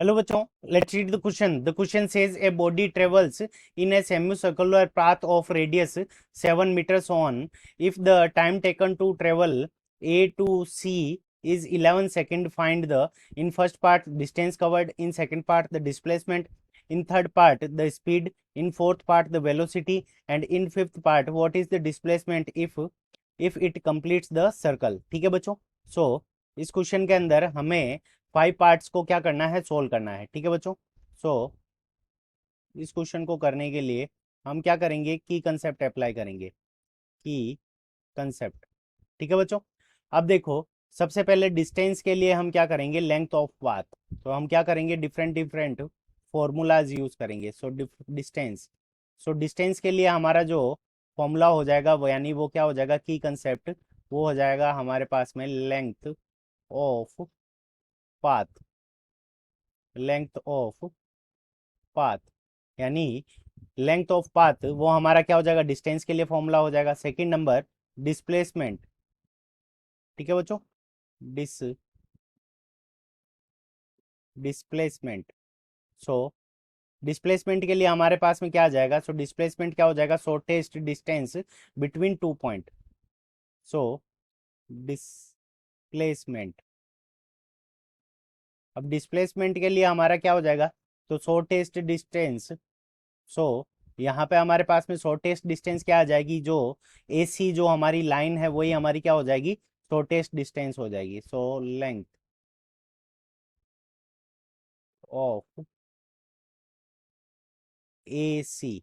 Hello बच्चों, let's read the question. The question says a body travels in a semicircular path of radius 7 meters on. If the time taken to travel A to C is 11 seconds, find the in first part distance covered, in second part the displacement, in third part the speed, in fourth part the velocity, and in fifth part what is the displacement if it completes the circle. ठीक है बच्चों. So इस question के अंदर हमें 5 parts को क्या करना है, सोल्व करना है. ठीक है बच्चों. सो इस क्वेश्चन को करने के लिए हम क्या करेंगे, की कंसेप्ट अप्लाई करेंगे. की कंसेप्ट. ठीक है बच्चों. अब देखो, सबसे पहले डिस्टेंस के लिए हम क्या करेंगे, लेंथ ऑफ पाथ. तो हम क्या करेंगे, डिफरेंट डिफरेंट फॉर्मूलाज यूज करेंगे. डिस्टेंस. डिस्टेंस के लिए हमारा जो फॉर्मूला हो जाएगा वो, यानी वो क्या हो जाएगा, की कंसेप्ट, वो हो जाएगा हमारे पास में length of path. Length of path यानी लेंथ ऑफ पाथ वो हमारा क्या हो जाएगा, डिस्टेंस के लिए फॉर्मूला हो जाएगा. Second number displacement. ठीक है बच्चों. Dish displacement. सो डिस्प्लेसमेंट के लिए हमारे पास में क्या आ जाएगा, डिस्प्लेसमेंट क्या हो जाएगा, shortest distance between two point. So displacement. अब डिस्प्लेसमेंट के लिए हमारा क्या हो जाएगा, तो शॉर्टेस्ट डिस्टेंस. सो यहाँ पे हमारे पास में शॉर्टेस्ट डिस्टेंस क्या आ जाएगी, जो ए सी जो हमारी लाइन है वही हमारी क्या हो जाएगी, शॉर्टेस्ट डिस्टेंस हो जाएगी. सो लेंथ ऑफ ए सी,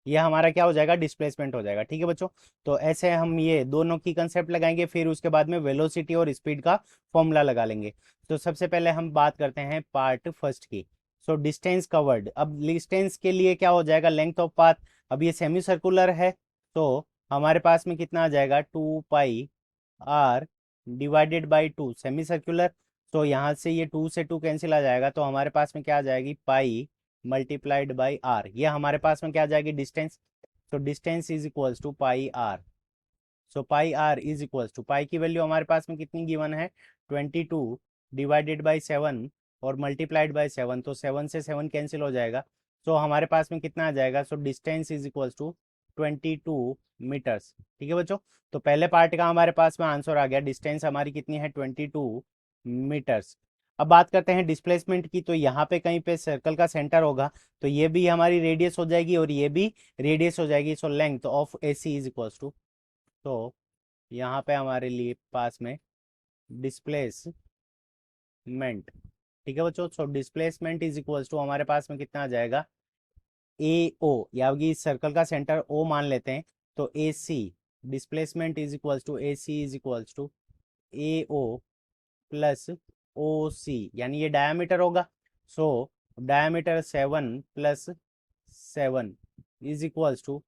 ये हमारा क्या हो जाएगा, डिस्प्लेसमेंट हो जाएगा. ठीक है बच्चों. तो ऐसे हम ये दोनों की कंसेप्ट लगाएंगे, फिर उसके बाद में वेलोसिटी और स्पीड का फॉर्मूला लगा लेंगे. तो सबसे पहले हम बात करते हैं पार्ट फर्स्ट की. Distance covered. अब डिस्टेंस के लिए क्या हो जाएगा, लेंथ ऑफ पाथ. अब ये सेमी सर्कुलर है, तो हमारे पास में कितना आ जाएगा, 2 pi r divided by 2. Semicircular, तो यहाँ से ये 2 से 2 कैंसिल आ जाएगा, तो हमारे पास में क्या आ जाएगी, पाई मल्टीप्लाइड बाई आर. ये हमारे पास में क्या आ जाएगी, distance. Distance is equals to pi r. Pi r is equals to, pi की वैल्यू हमारे पास में कितनी गिवन है, 22 डिवाइडेड बाई 7 और मल्टीप्लाइड बाई 7. तो 7 से 7 कैंसिल हो जाएगा, हमारे पास में कितना आ जाएगा, distance is equals to 22 metres. ठीक है बच्चों. तो पहले पार्ट का हमारे पास में आंसर आ गया, डिस्टेंस हमारी कितनी है, 22 मीटर्स. अब बात करते हैं डिस्प्लेसमेंट की. तो यहाँ पे कहीं पे सर्कल का सेंटर होगा, तो ये भी हमारी रेडियस हो जाएगी और ये भी रेडियस हो जाएगी. Length of A C is equals to, तो यहाँ पे हमारे लिए पास में डिस्प्लेसमेंट. ठीक है बच्चों. डिस्प्लेसमेंट इज इक्वल्स टू हमारे पास में कितना आ जाएगा, ए ओ, या इस सर्कल का सेंटर ओ मान लेते हैं, तो A C. Displacement is equals to A C is equals to A O plus O C, यानी ये डायमीटर होगा. So diameter 7 + 7 is equals to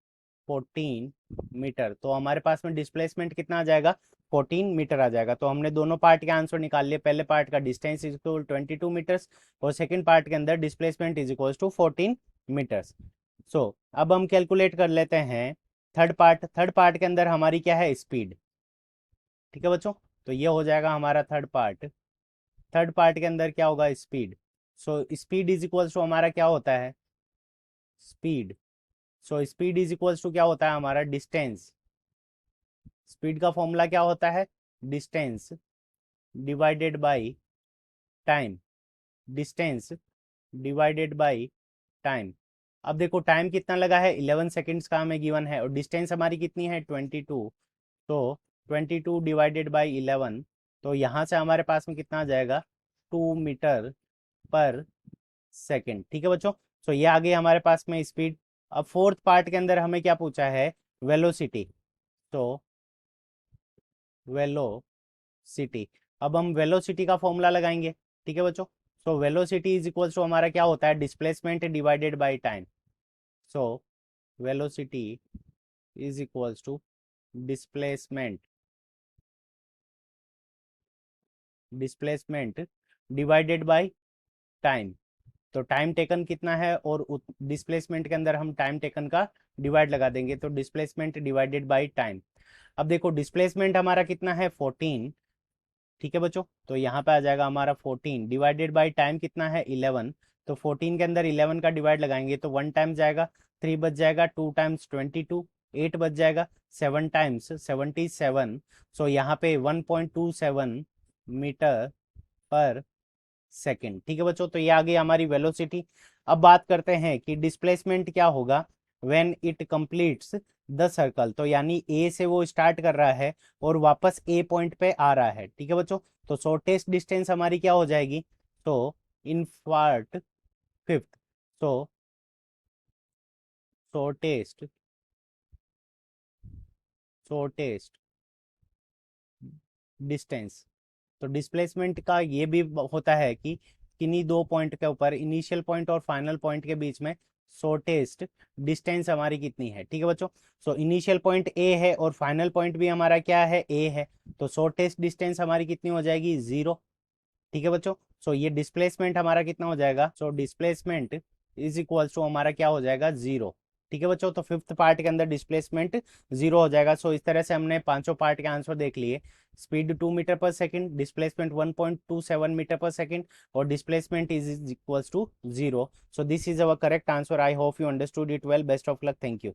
14 metre. तो हमारे पास में डिस्प्लेसमेंट कितना आ जाएगा, 14 मीटर आ जाएगा. तो हमने दोनों पार्ट के आंसर निकाल लिए. पहले पार्ट का डिस्टेंस इज इक्वल 22 मीटर्स और सेकंड पार्ट के अंदर displacement is equals to 14 metres. अब हम कैलकुलेट कर लेते हैं थर्ड पार्ट. थर्ड पार्ट के अंदर हमारी क्या है, स्पीड. ठीक है बच्चों. तो ये हो जाएगा हमारा थर्ड पार्ट. थर्ड पार्ट के अंदर क्या होगा, speed. Speed is equals to हमारा क्या होता है, speed. Speed is equals to क्या होता है हमारा, डिस्टेंस. स्पीड का फॉर्मूला क्या होता है, distance divided by time. Distance divided by time. अब देखो टाइम कितना लगा है, 11 सेकेंड्स का हमें गिवन है, और डिस्टेंस हमारी कितनी है, 22. तो 22 डिवाइडेड बाई 11, तो यहाँ से हमारे पास में कितना आ जाएगा, 2 मीटर पर सेकेंड. ठीक है बच्चों. ये आ गई हमारे पास में स्पीड. अब फोर्थ पार्ट के अंदर हमें क्या पूछा है, वेलोसिटी. तो वेलोसिटी. अब हम वेलोसिटी का फॉर्मूला लगाएंगे. ठीक है बच्चों. वेलोसिटी इज इक्वल्स टू हमारा क्या होता है, displacement divided by time. So velocity is equals to displacement. Displacement divided by time. तो टाइम टेकन कितना है, और डिस्प्लेसमेंट के अंदर हम टाइम टेकन का डिवाइड लगा देंगे, तो डिस्प्लेसमेंट डिवाइडेड बाय टाइम. अब देखो डिस्प्लेसमेंट हमारा कितना है, 14. ठीक है बच्चों, तो यहाँ पे आ जाएगा हमारा 14 डिवाइडेड बाई टाइम कितना है 11। तो 14 के अंदर 11 का डिवाइड लगाएंगे तो 1 टाइम जाएगा, 3 बच जाएगा, 2 टाइम्स 22, 8 बच जाएगा, 7 टाइम्स 77। सो यहाँ पे 1.27 मीटर पर सेकेंड। ठीक है बच्चों, तो ये आ गई हमारी वेलोसिटी। अब बात करते हैं कि डिस्प्लेसमेंट क्या होगा when it completes the circle. तो यानी ए से वो स्टार्ट कर रहा है और वापस ए पॉइंट पे आ रहा है। ठीक है बच्चों, तो शॉर्टेस्ट डिस्टेंस हमारी क्या हो जाएगी, तो इन पार्ट फिफ्थ, तो शॉर्टेस्ट शॉर्टेस्ट डिस्टेंस। तो डिस्प्लेसमेंट का ये भी होता है कि किन्हीं दो पॉइंट के ऊपर, इनिशियल पॉइंट और फाइनल पॉइंट के बीच में शॉर्टेस्ट डिस्टेंस हमारी कितनी है। ठीक है बच्चों, सो इनिशियल पॉइंट ए है और फाइनल पॉइंट भी हमारा क्या है, ए है। तो शॉर्टेस्ट डिस्टेंस हमारी कितनी हो जाएगी, 0। ठीक है बच्चों, सो ये डिस्प्लेसमेंट हमारा कितना हो जाएगा, so displacement is equal to हमारा क्या हो जाएगा, 0। ठीक है बच्चों, तो फिफ्थ पार्ट के अंदर डिस्प्लेसमेंट 0 हो जाएगा। सो इस तरह से हमने पांचों पार्ट के आंसर देख लिए। स्पीड 2 मीटर पर सेकंड, डिस्प्लेसमेंट 1.27 मीटर पर सेकंड और displacement is equals to 0। So this is our correct answer. I hope you understood it well. Best of luck, thank you.